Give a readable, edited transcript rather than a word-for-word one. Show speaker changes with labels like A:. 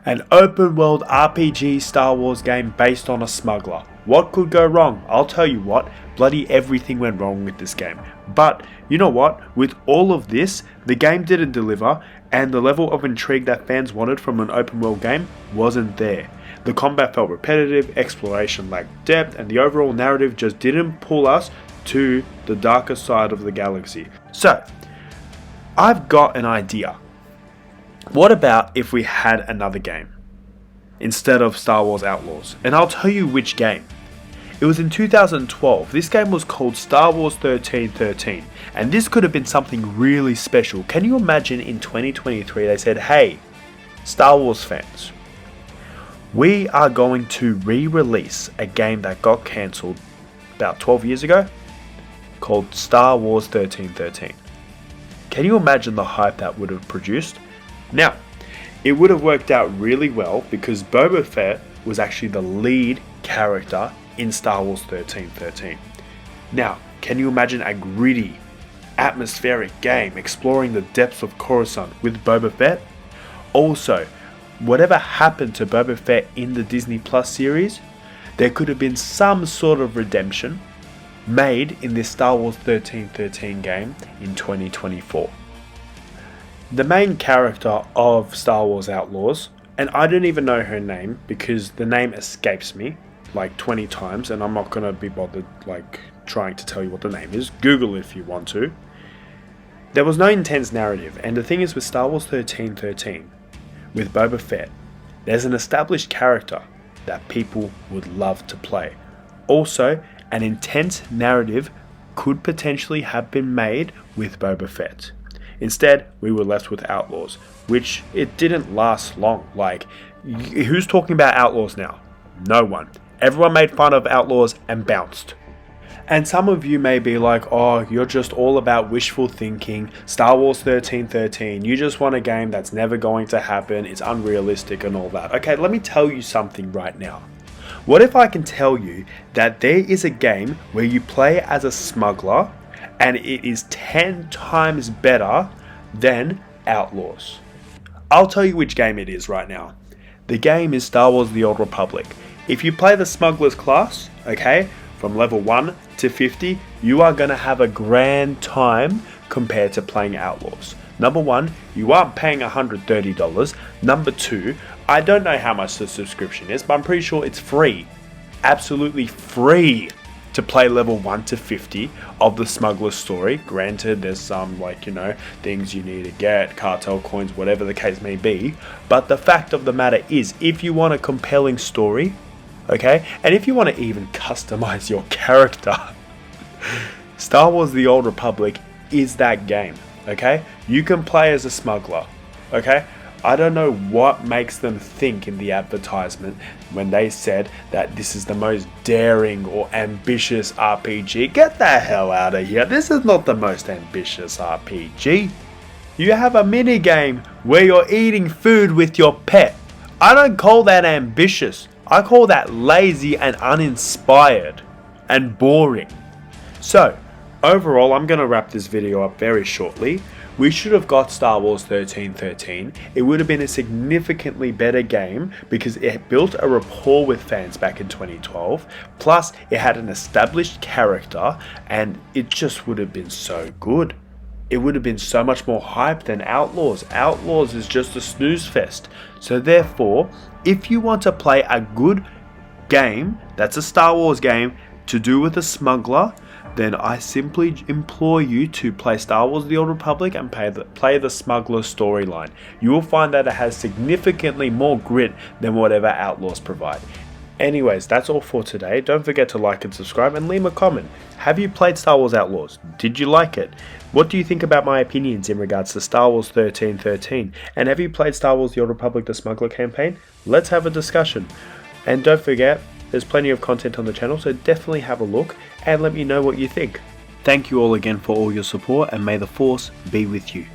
A: An open world RPG Star Wars game based on a smuggler. What could go wrong? I'll tell you what, bloody everything went wrong with this game. But you know what? With all of this, the game didn't deliver, and the level of intrigue that fans wanted from an open world game wasn't there. The combat felt repetitive, exploration lacked depth, and the overall narrative just didn't pull us to the darker side of the galaxy. So, I've got an idea. What about if we had another game instead of Star Wars Outlaws? And I'll tell you which game. It was in 2012. This game was called Star Wars 1313, and this could have been something really special. Can you imagine in 2023 they said, hey, Star Wars fans, we are going to re-release a game that got cancelled about 12 years ago called Star Wars 1313. Can you imagine the hype that would have produced? Now, it would have worked out really well because Boba Fett was actually the lead character in Star Wars 1313. Now, can you imagine a gritty, atmospheric game exploring the depths of Coruscant with Boba Fett? Also, whatever happened to Boba Fett in the Disney Plus series, there could have been some sort of redemption made in this Star Wars 1313 game in 2024. The main character of Star Wars Outlaws, and I don't even know her name because the name escapes me like 20 times and I'm not going to be bothered trying to tell you what the name is. Google it if you want to. There was no intense narrative, and the thing is with Star Wars 1313, with Boba Fett, there's an established character that people would love to play. Also, an intense narrative could potentially have been made with Boba Fett. Instead, we were left with Outlaws, which it didn't last long. Who's talking about Outlaws now? No one. Everyone made fun of Outlaws and bounced. And some of you may be like, oh, you're just all about wishful thinking, Star Wars 1313, you just want a game that's never going to happen, it's unrealistic and all that. Okay, let me tell you something right now. What if I can tell you that there is a game where you play as a smuggler and it is 10 times better than Outlaws? I'll tell you which game it is right now. The game is Star Wars The Old Republic. If you play the Smugglers class, okay, from level 1 to 50, you are going to have a grand time compared to playing Outlaws. Number 1, you aren't paying $130. Number 2, I don't know how much the subscription is, but I'm pretty sure it's free. Absolutely free to play level 1 to 50 of the Smuggler story. Granted, there's some things you need to get, cartel coins, whatever the case may be. But the fact of the matter is, if you want a compelling story, okay, and if you want to even customize your character, Star Wars The Old Republic is that game, okay? You can play as a smuggler, okay? I don't know what makes them think in the advertisement when they said that this is the most daring or ambitious RPG. Get the hell out of here. This is not the most ambitious RPG. You have a mini game where you're eating food with your pet. I don't call that ambitious. I call that lazy and uninspired and boring. So, overall, I'm going to wrap this video up very shortly. We should have got Star Wars 1313. It would have been a significantly better game because it built a rapport with fans back in 2012. Plus, it had an established character and it just would have been so good. It would have been so much more hype than Outlaws. Outlaws is just a snooze fest. So therefore, if you want to play a good game, that's a Star Wars game, to do with a smuggler, then I simply implore you to play Star Wars The Old Republic and play the Smuggler storyline. You will find that it has significantly more grit than whatever Outlaws provide. Anyways, that's all for today. Don't forget to like and subscribe and leave a comment. Have you played Star Wars Outlaws? Did you like it? What do you think about my opinions in regards to Star Wars 1313? And have you played Star Wars The Old Republic The Smuggler campaign? Let's have a discussion. And don't forget, there's plenty of content on the channel, so definitely have a look and let me know what you think. Thank you all again for all your support, and may the Force be with you.